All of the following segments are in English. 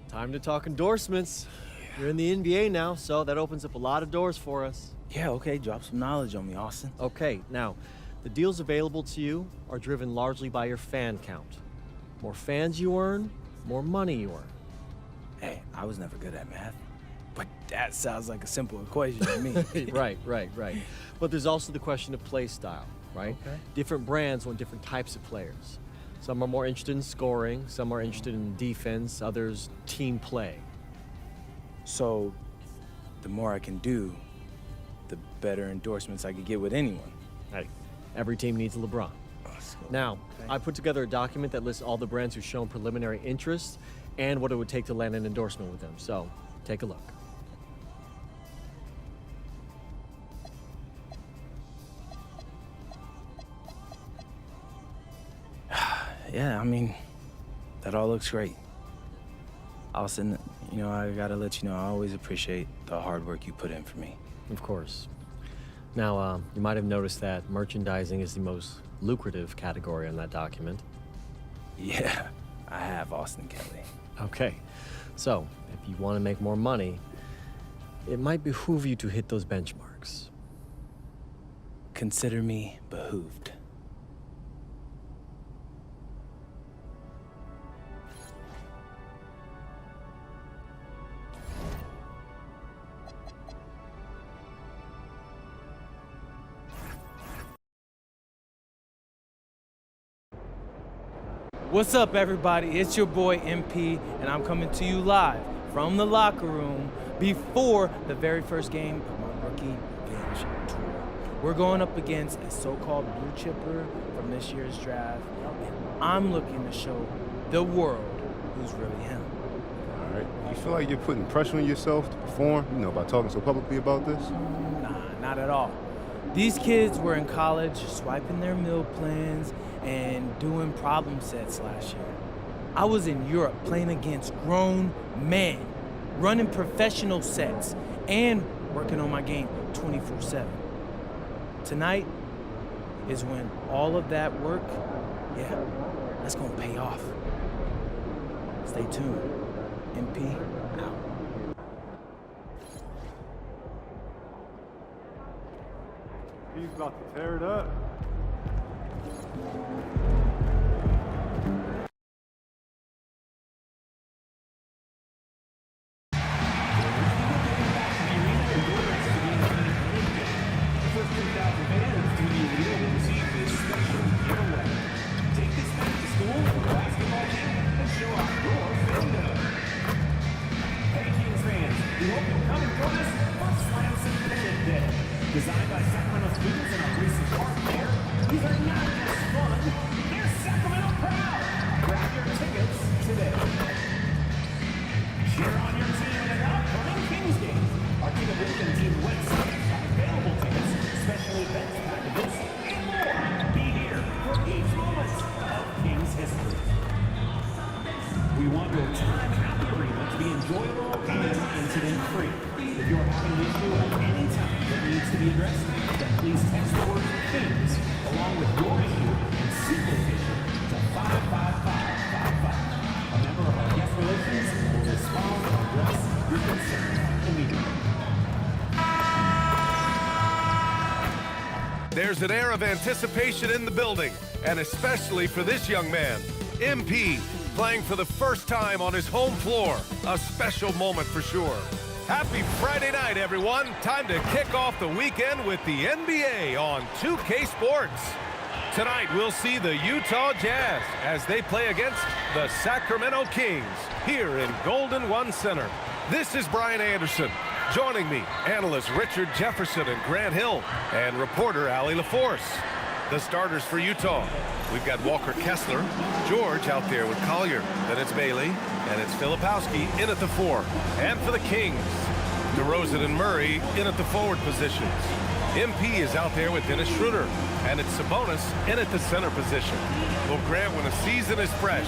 Time to talk endorsements. You're in the NBA now, so that opens up a lot of doors for us. Yeah, okay, drop some knowledge on me, Austin. Okay, now, the deals available to you are driven largely by your fan count. More fans you earn, more money you earn. Hey, I was never good at math, but that sounds like a simple equation to me. Right. But there's also the question of play style, right? Okay. Different brands want different types of players. Some are more interested in scoring, some are interested in defense, others team play. So, the more I can do, the better endorsements I could get with anyone. Hey, every team needs a LeBron. Now, okay. I put together a document that lists all the brands who've shown preliminary interest and what it would take to land an endorsement with them. So, take a look. Yeah, I mean, that all looks great. Austin, you know, I gotta let you know, I always appreciate the hard work you put in for me. Of course. Now, you might have noticed that merchandising is the most lucrative category on that document. Yeah, I have, Austin Kelly. Okay, so if you want to make more money, it might behoove you to hit those benchmarks. Consider me behooved. What's up, everybody? It's your boy MP, and I'm coming to you live from the locker room before the very first game of my rookie bench tour. We're going up against a so-called blue chipper from this year's draft, and I'm looking to show the world who's really him. All right. You feel like you're putting pressure on yourself to perform, you know, by talking so publicly about this? Nah, not at all. These kids were in college swiping their meal plans and doing problem sets last year. I was in Europe playing against grown men, running professional sets, and working on my game 24/7. Tonight is when all of that work, yeah, that's gonna pay off. Stay tuned. MP out. He's about to tear it up. Designed by Sacramento students in our recent park there, these are not just fun, they're Sacramento proud. Grab your tickets today. Cheer on your team in an upcoming Kings game. Our Ticketmaster team website has available tickets, special events packages, and more. Be here for each moment of Kings history. We want your time at the arena to be enjoyable and incident-free. If you're having an issue at any time that needs to be addressed, then please text the word KINGS along with your issue and supervision to 55555. A member of our guest relations will respond and address your concern immediately. There's an air of anticipation in the building, and especially for this young man, MP, playing for the first time on his home floor. A special moment for sure. Happy Friday night, everyone. Time to kick off the weekend with the NBA on 2K Sports. Tonight, we'll see the Utah Jazz as they play against the Sacramento Kings here in Golden One Center. This is Brian Anderson. Joining me, analysts Richard Jefferson and Grant Hill, and reporter Allie LaForce. The starters for Utah. We've got Walker Kessler, George out there with Collier. Then it's Bailey, and it's Filipowski in at the 4. And for the Kings, DeRozan and Murray in at the forward positions. MP is out there with Dennis Schroeder, and it's Sabonis in at the center position. Well, Grant, when a season is fresh,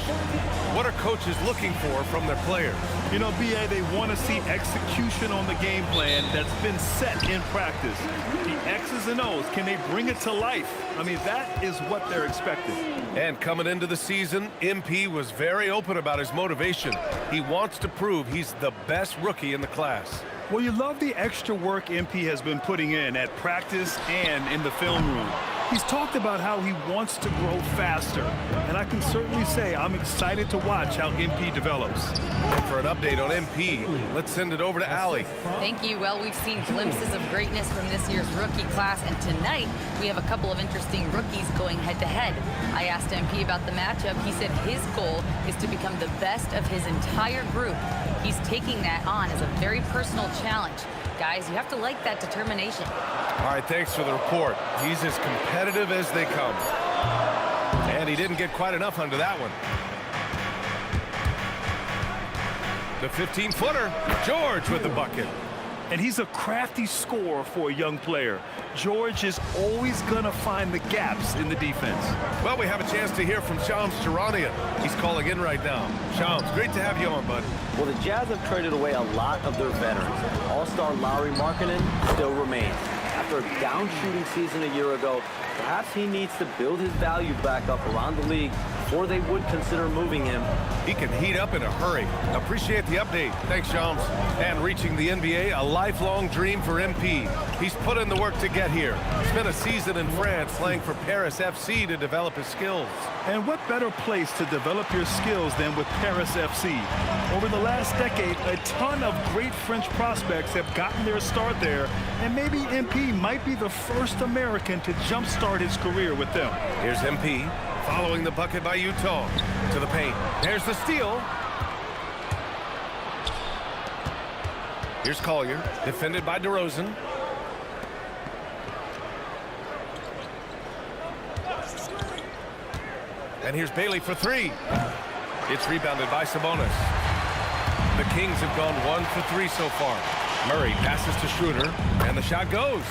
what are coaches looking for from their players? You know, B.A., they want to see execution on the game plan that's been set in practice. The X's and O's, can they bring it to life? I mean, that is what they're expecting. And coming into the season, MP was very open about his motivation. He wants to prove he's the best rookie in the class. Well, you love the extra work MP has been putting in at practice and in the film room. He's talked about how he wants to grow faster, and I can certainly say I'm excited to watch how MP develops. And for an update on MP, let's send it over to Allie. Thank you. Well, we've seen glimpses of greatness from this year's rookie class, and tonight we have a couple of interesting rookies going head-to-head. I asked MP about the matchup. He said his goal is to become the best of his entire group. He's taking that on as a very personal challenge. Guys, you have to like that determination. All right, thanks for the report. He's as competitive as they come. And he didn't get quite enough under that one. The 15-footer, George with the bucket. And he's a crafty scorer for a young player. George is always going to find the gaps in the defense. Well, we have a chance to hear from Shams Charania. He's calling in right now. Shams, great to have you on, bud. Well, the Jazz have traded away a lot of their veterans. All-star Lauri Markkanen still remains. After a down-shooting season a year ago, perhaps he needs to build his value back up around the league before they would consider moving him. He can heat up in a hurry. Appreciate the update. Thanks, Shams. And reaching the NBA, a lifelong dream for MP. He's put in the work to get here. Spent a season in France playing for Paris FC to develop his skills. And what better place to develop your skills than with Paris FC? Over the last decade, a ton of great French prospects have gotten their start there, and maybe MP might be the first American to jumpstart his career with them. Here's MP following the bucket by Utah to the paint. There's the steal. Here's Collier, defended by DeRozan. And here's Bailey for three. It's rebounded by Sabonis. The Kings have gone 1 for 3 so far. Murray passes to Schroeder, and the shot goes.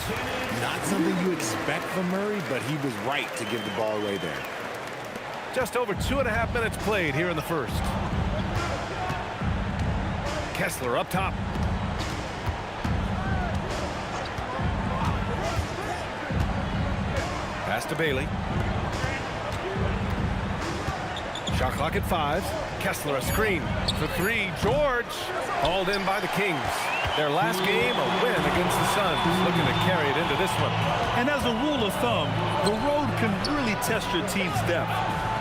Not something you expect from Murray, but he was right to give the ball away there. Just over 2.5 minutes played here in the first. Kessler up top. Pass to Bailey. Shot clock at 5. Kessler a screen for 3. George hauled in by the Kings. Their last game, a win against the Suns. Looking to carry it into this one. And as a rule of thumb, the road can really test your team's depth.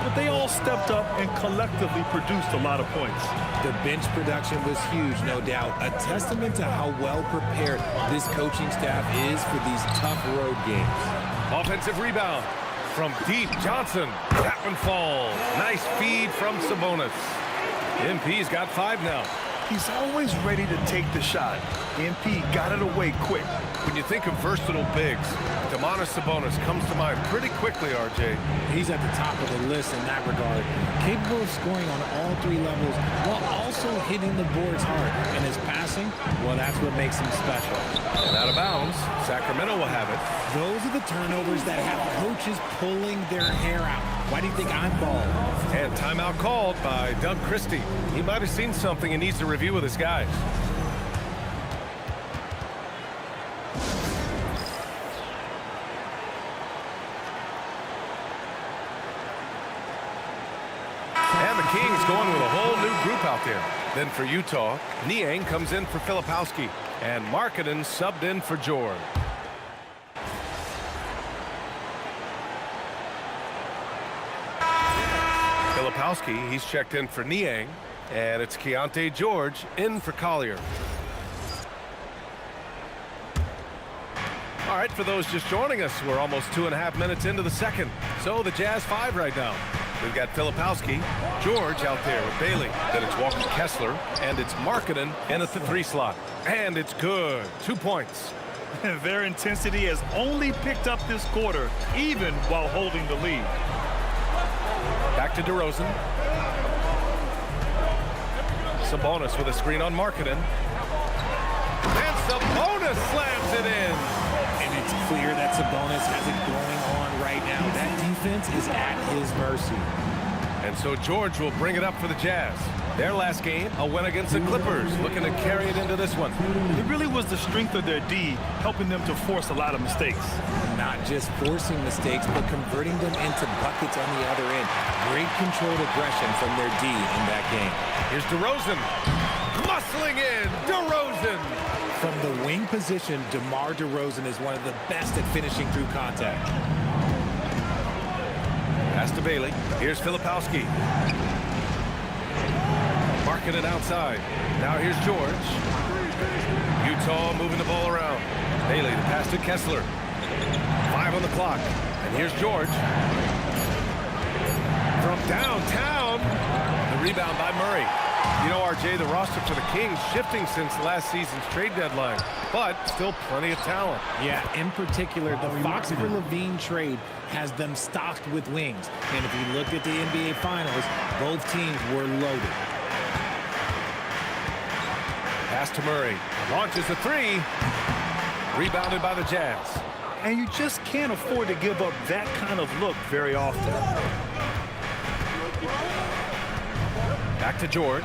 But they all stepped up and collectively produced a lot of points. The bench production was huge, no doubt. A testament to how well prepared this coaching staff is for these tough road games. Offensive rebound from deep. Johnson. That one falls. Nice feed from Sabonis. MP's got 5 now. He's always ready to take the shot. MP got it away quick. When you think of versatile bigs, Domantas Sabonis comes to mind pretty quickly, RJ. He's at the top of the list in that regard. Capable of scoring on all 3 levels while also hitting the boards hard. And his passing, well, that's what makes him special. And out of bounds, Sacramento will have it. Those are the turnovers that have coaches pulling their hair out. Why do you think I'm bald? And timeout called by Doug Christie. He might have seen something and needs to review with his guys. And the Kings going with a whole new group out there. Then for Utah, Niang comes in for Filipowski. And Markkanen subbed in for George. Filipowski, he's checked in for Niang. And it's Keontae George in for Collier. All right, for those just joining us, we're almost 2.5 minutes into the second. So the Jazz 5 right now. We've got Filipowski, George out there with Bailey. Then it's Walker Kessler, and it's Markkanen in at the 3 slot. And it's good. 2 points. Their intensity has only picked up this quarter, even while holding the lead. Back to DeRozan. Sabonis with a screen on Markkanen. And Sabonis slams it in. And if It's clear that Sabonis has it going on right now. That defense is at his mercy. And so George will bring it up for the Jazz. Their last game, a win against the Clippers, looking to carry it into this one. It really was the strength of their D helping them to force a lot of mistakes. Not just forcing mistakes, but converting them into buckets on the other end. Great controlled aggression from their D in that game. Here's DeRozan. Muscling in, DeRozan. From the wing position, DeMar DeRozan is one of the best at finishing through contact. Pass to Bailey. Here's Filipowski. Marking it outside. Now here's George. Utah moving the ball around. Bailey, the pass to Kessler. 5 on the clock. And here's George. From downtown. The rebound by Murray. You know, RJ, the roster for the Kings shifting since last season's trade deadline, but still plenty of talent. Yeah, in particular, the Fox for Levine trade has them stocked with wings. And if you looked at the NBA Finals, both teams were loaded. Pass to Murray. Launches the three. Rebounded by the Jazz. And you just can't afford to give up that kind of look very often. Back to George.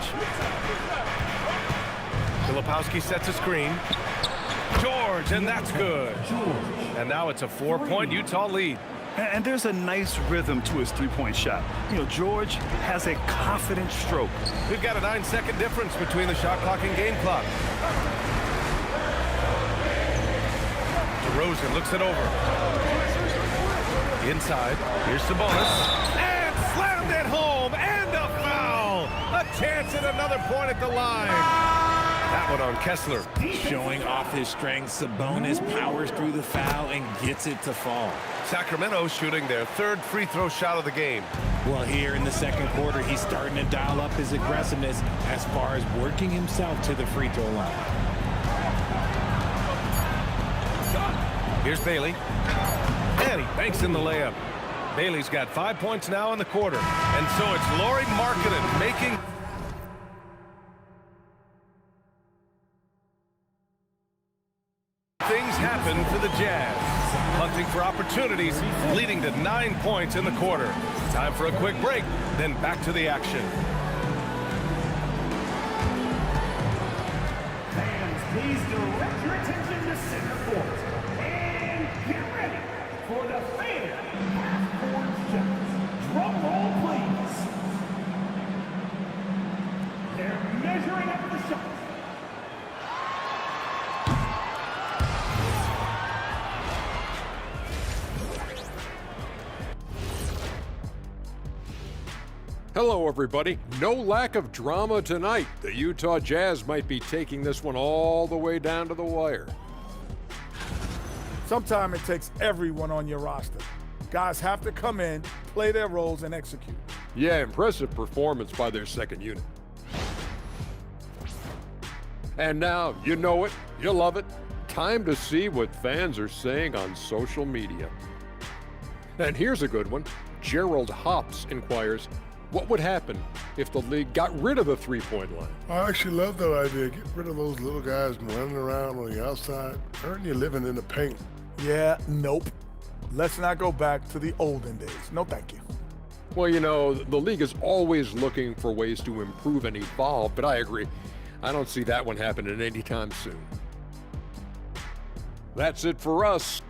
Filipowski sets a screen. George, and that's good. And now it's a 4-point Utah lead. And there's a nice rhythm to his three-point shot. You know, George has a confident stroke. We've got a 9-second difference between the shot clock and game clock. DeRozan looks it over. Inside, here's Sabonis. And slammed it home, and a foul! A chance at another point at the line. That one on Kessler. Showing off his strength, Sabonis powers through the foul and gets it to fall. Sacramento shooting their third free throw shot of the game. Well, here in the second quarter, he's starting to dial up his aggressiveness as far as working himself to the free throw line. Here's Bailey. And he banks in the layup. Bailey's got 5 points now in the quarter. And so it's Lauri Markkanen making... things happen for the Jazz. Hunting for opportunities, leading to 9 points in the quarter. Time for a quick break, then back to the action. Fans, please direct your attention to center court. And get ready for the fan half-court shots. Drum roll, please. They're measuring up the shots. Hello, everybody. No lack of drama tonight. The Utah Jazz might be taking this one all the way down to the wire. Sometimes it takes everyone on your roster. Guys have to come in, play their roles, and execute. Yeah, impressive performance by their second unit. And now, you know it, you love it. Time to see what fans are saying on social media. And here's a good one. Gerald Hops inquires, what would happen if the league got rid of the three-point line? I actually love that idea. Get rid of those little guys running around on the outside, hurting you living in the paint. Yeah, nope. Let's not go back to the olden days. No, thank you. Well, you know, the league is always looking for ways to improve and evolve, but I agree. I don't see that one happening anytime soon. That's it for us.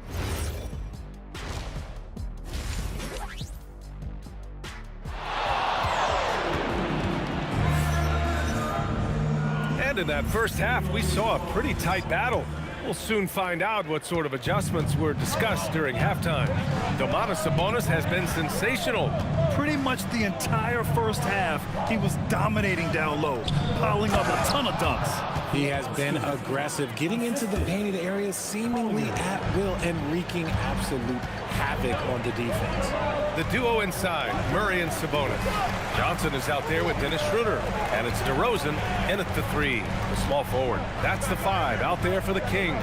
And in that first half, we saw a pretty tight battle. We'll soon find out what sort of adjustments were discussed during halftime. Domantas Sabonis has been sensational. Pretty much the entire first half, he was dominating down low, piling up a ton of dunks. He has been aggressive, getting into the painted area seemingly at will and wreaking absolute havoc on the defense. The duo inside, Murray and Sabonis. Johnson is out there with Dennis Schroeder, and it's DeRozan in at the 3, the small forward. That's the 5 out there for the Kings.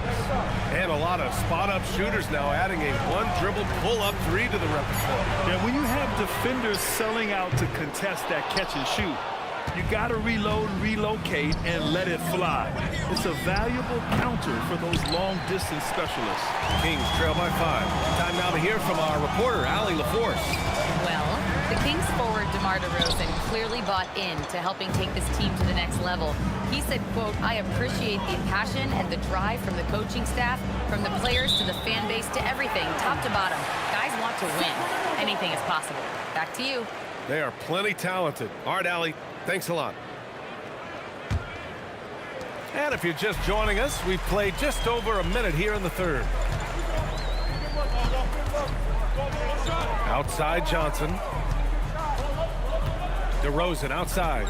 And a lot of spot-up shooters now adding a one-dribble pull-up 3 to the repertoire. Yeah, when you have defenders selling out to contest that catch and shoot, You got to reload, relocate, and let it fly. It's a valuable counter for those long-distance specialists. Kings trail by 5. Time now to hear from our reporter, Allie LaForce. Well, the Kings forward DeMar DeRozan clearly bought in to helping take this team to the next level. He said, quote, "I appreciate the passion and the drive from the coaching staff, from the players to the fan base to everything, top to bottom. Guys want to win. Anything is possible." Back to you. They are plenty talented. All right, Allie, thanks a lot. And if you're just joining us, we've played just over a minute here in the third. Outside Johnson. DeRozan outside.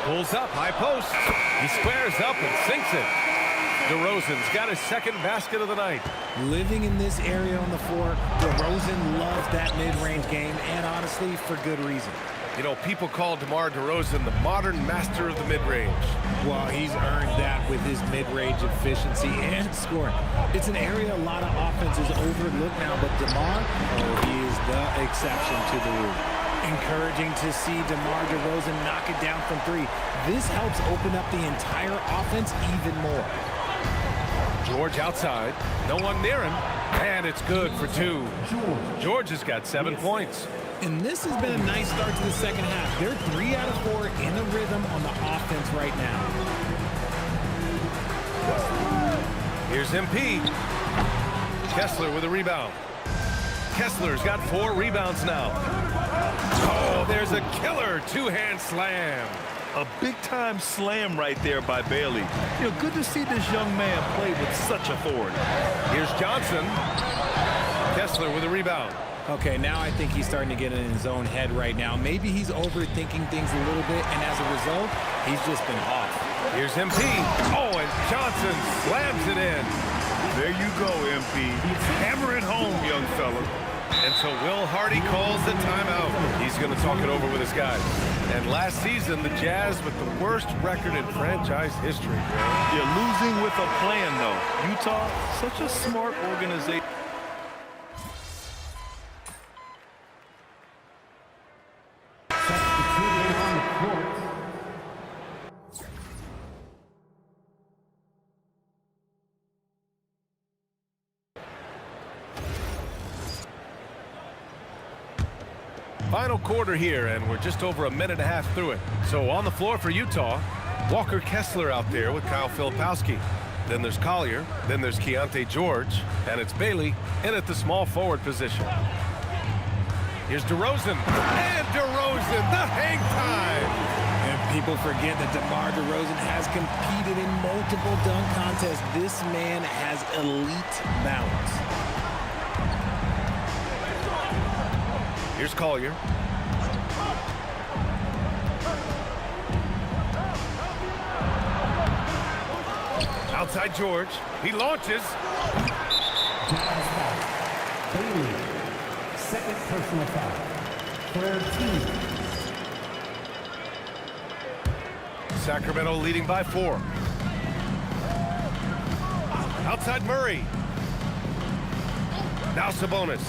Pulls up, high post. He squares up and sinks it. DeRozan's got his second basket of the night. Living in this area on the floor, DeRozan loves that mid-range game, and honestly, for good reason. You know, people call DeMar DeRozan the modern master of the mid-range. Well, he's earned that with his mid-range efficiency and scoring. It's an area a lot of offenses overlook now, but DeMar, he is the exception to the rule. Encouraging to see DeMar DeRozan knock it down from 3. This helps open up the entire offense even more. George outside, no one near him, and it's good for 2. George has got 7 points. And this has been a nice start to the second half. They're 3 out of 4 in the rhythm on the offense right now. Here's MP. Kessler with a rebound. Kessler's got 4 rebounds now. Oh, there's a killer two-hand slam. A big-time slam right there by Bailey. You know, good to see this young man play with such authority. Here's Johnson. Kessler with a rebound. Okay, now I think he's starting to get in his own head right now. Maybe he's overthinking things a little bit, and as a result, he's just been off. Here's MP. Oh, and Johnson slams it in. There you go, MP. Hammer it home, young fella. And so Will Hardy calls the timeout. He's going to talk it over with his guys. And last season, the Jazz with the worst record in franchise history. You're losing with a plan, though. Utah, such a smart organization. Final quarter here, and we're just over a minute and a half through it. So on the floor for Utah, Walker Kessler out there with Kyle Filipowski. Then there's Collier, then there's Keontae George, and it's Bailey in at the small forward position. Here's DeRozan, and DeRozan, the hang time! And people forget that DeMar DeRozan has competed in multiple dunk contests. This man has elite balance. Here's Collier. Outside George. He launches. Bailey, second personal foul. Third team. Sacramento leading by 4. Outside Murray. Now Sabonis.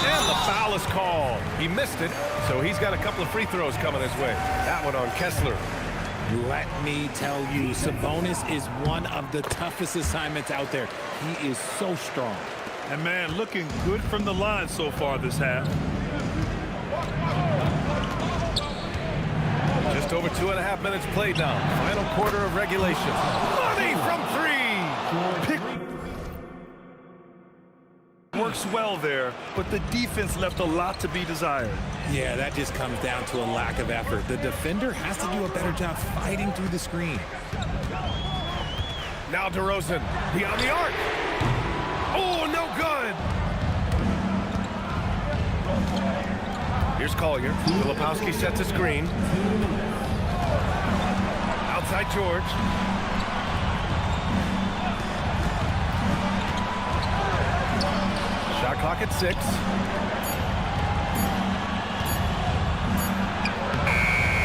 And the foul is called. He missed it, so he's got a couple of free throws coming his way. That one on Kessler. Let me tell you, Sabonis is one of the toughest assignments out there. He is so strong. And man, looking good from the line so far this half. Just over 2.5 minutes played now. Final quarter of regulation. Money from 3. Works well there, but the defense left a lot to be desired. Yeah, that just comes down to a lack of effort. The defender has to do a better job fighting through the screen. Now DeRozan beyond the arc. Oh, no good. Here's Collier. Filipowski sets a screen. Outside George. Shot clock at 6.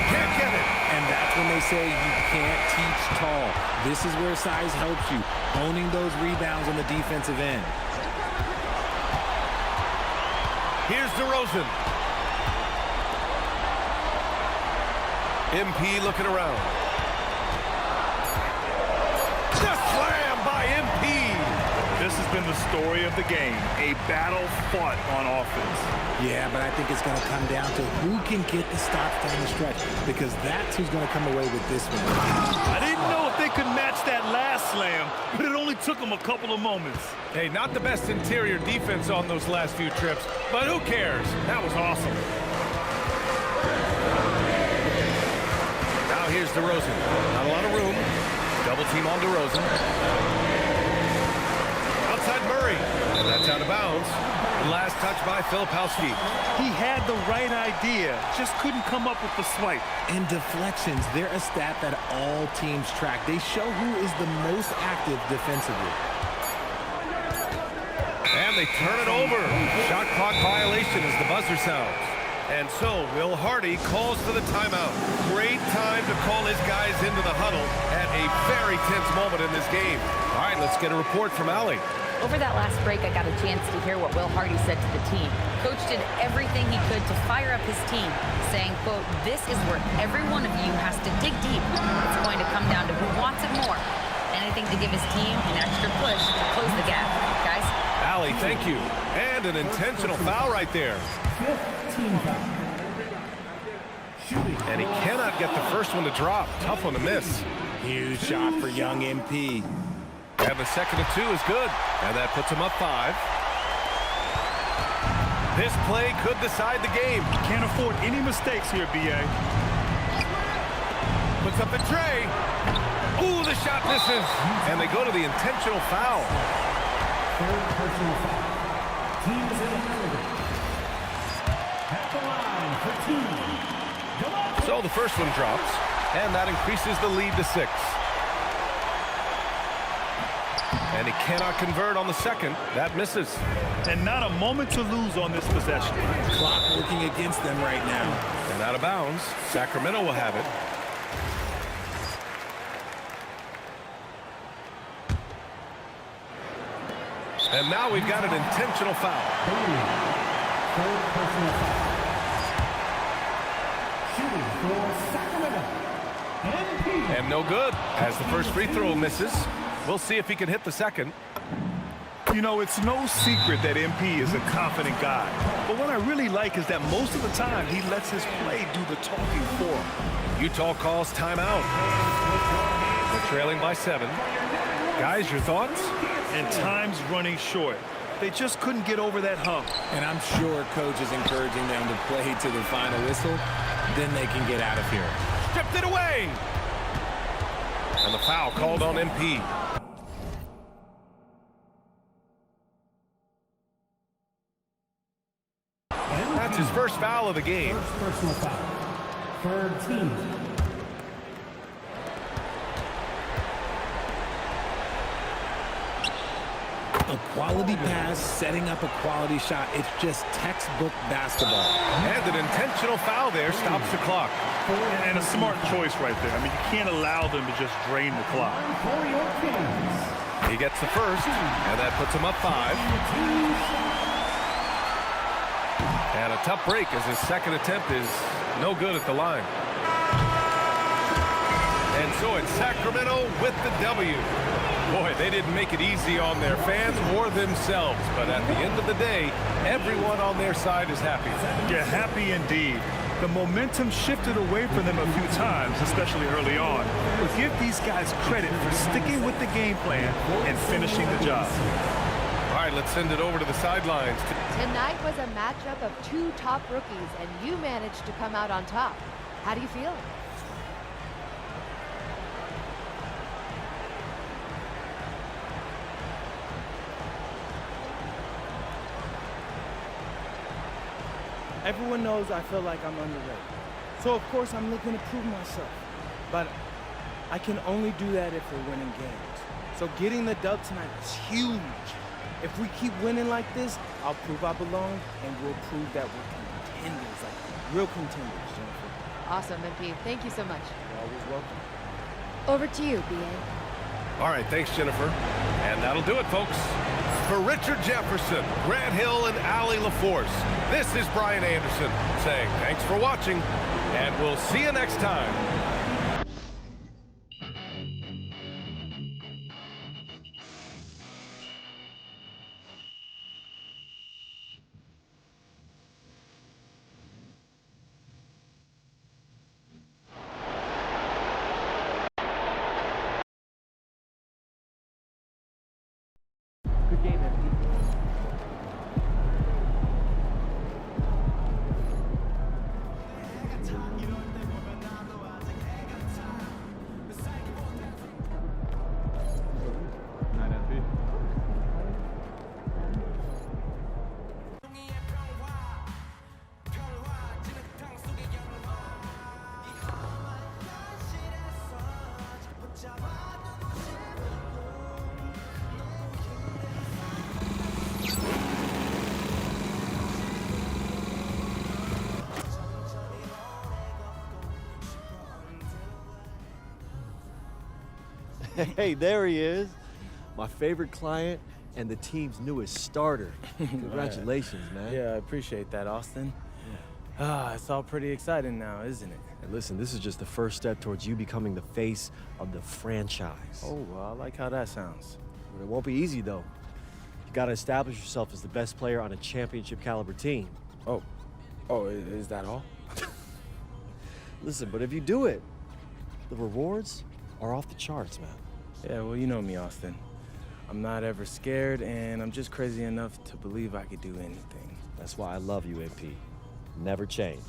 Can't get it. And that's when they say you can't teach tall. This is where size helps you, owning those rebounds on the defensive end. Here's DeRozan. MP looking around. The slam by MP. This has been the story of the game, a battle fought on offense. Yeah, but I think it's going to come down to who can get the stops down the stretch, because that's who's going to come away with this one. I didn't know if they could match that last slam, but it only took them a couple of moments. Hey, not the best interior defense on those last few trips, but who cares? That was awesome. Now here's DeRozan. Not a lot of room. Double team on DeRozan. Outside Murray. And that's out of bounds. Last touch by Filipowski. He had the right idea, just couldn't come up with the swipe. And deflections, they're a stat that all teams track. They show who is the most active defensively. And they turn it over. Shot clock violation as the buzzer sounds. And so Will Hardy calls for the timeout. Great time to call his guys into the huddle at a very tense moment in this game. All right, let's get a report from Allie. Over that last break, I got a chance to hear what Will Hardy said to the team. Coach did everything he could to fire up his team, saying, quote, "This is where every one of you has to dig deep. It's going to come down to who wants it more. Anything to give his team an extra push to close the gap." Guys? Allie, thank you. And an intentional foul right there. And he cannot get the first one to drop. Tough one to miss. Huge shot for young MP. And the second of 2 is good. And that puts him up 5. This play could decide the game. Can't afford any mistakes here, B.A. Puts up the tray. Ooh, the shot misses. And they go to the intentional foul. Third personal foul. Team is in the penalty. At the line for team. So the first one drops, and that increases the lead to 6. And he cannot convert on the second. That misses. And not a moment to lose on this possession. Clock working against them right now. And out of bounds. Sacramento will have it. And now we've got an intentional foul. Third personal foul. Shooting for Sacramento. And no good, as the first free throw misses. We'll see if he can hit the second. You know, it's no secret that MP is a confident guy. But what I really like is that most of the time he lets his play do the talking for him. Utah calls timeout. They're trailing by 7. Guys, your thoughts? And time's running short. They just couldn't get over that hump. And I'm sure coach is encouraging them to play to the final whistle. Then they can get out of here. Stripped it away. And the foul called on MP. That's his first foul of the game. First personal foul. Third team. A quality pass, setting up a quality shot. It's just textbook basketball. And an intentional foul there stops the clock. And a smart choice right there. I mean, you can't allow them to just drain the clock. For your Kings. He gets the first, and that puts him up 5. And a tough break as his second attempt is no good at the line. And so it's Sacramento with the W. Boy, they didn't make it easy on their fans or themselves, but at the end of the day, everyone on their side is happy. Yeah, happy indeed. The momentum shifted away from them a few times, especially early on. But give these guys credit for sticking with the game plan and finishing the job. All right, let's send it over to the sidelines. Tonight was a matchup of 2 top rookies, and you managed to come out on top. How do you feel? Everyone knows I feel like I'm underrated. So of course I'm looking to prove myself. But I can only do that if we're winning games. So getting the dub tonight is huge. If we keep winning like this, I'll prove I belong, and we'll prove that we're contenders, like real contenders, Jennifer. Awesome, MP. Thank you so much. You're always welcome. Over to you, BA. All right, thanks, Jennifer. And that'll do it, folks. For Richard Jefferson, Grant Hill, and Allie LaForce, this is Brian Anderson saying thanks for watching, and we'll see you next time. Good game, MP. Hey, there he is. My favorite client and the team's newest starter. Congratulations, man. Yeah, I appreciate that, Austin. It's all pretty exciting now, isn't it? And listen, this is just the first step towards you becoming the face of the franchise. Oh, well, I like how that sounds. But it won't be easy, though. You gotta establish yourself as the best player on a championship caliber team. Oh, is that all? Listen, but if you do it, the rewards are off the charts, man. Yeah, well, you know me, Austin. I'm not ever scared, and I'm just crazy enough to believe I could do anything. That's why I love you, MP. Never change.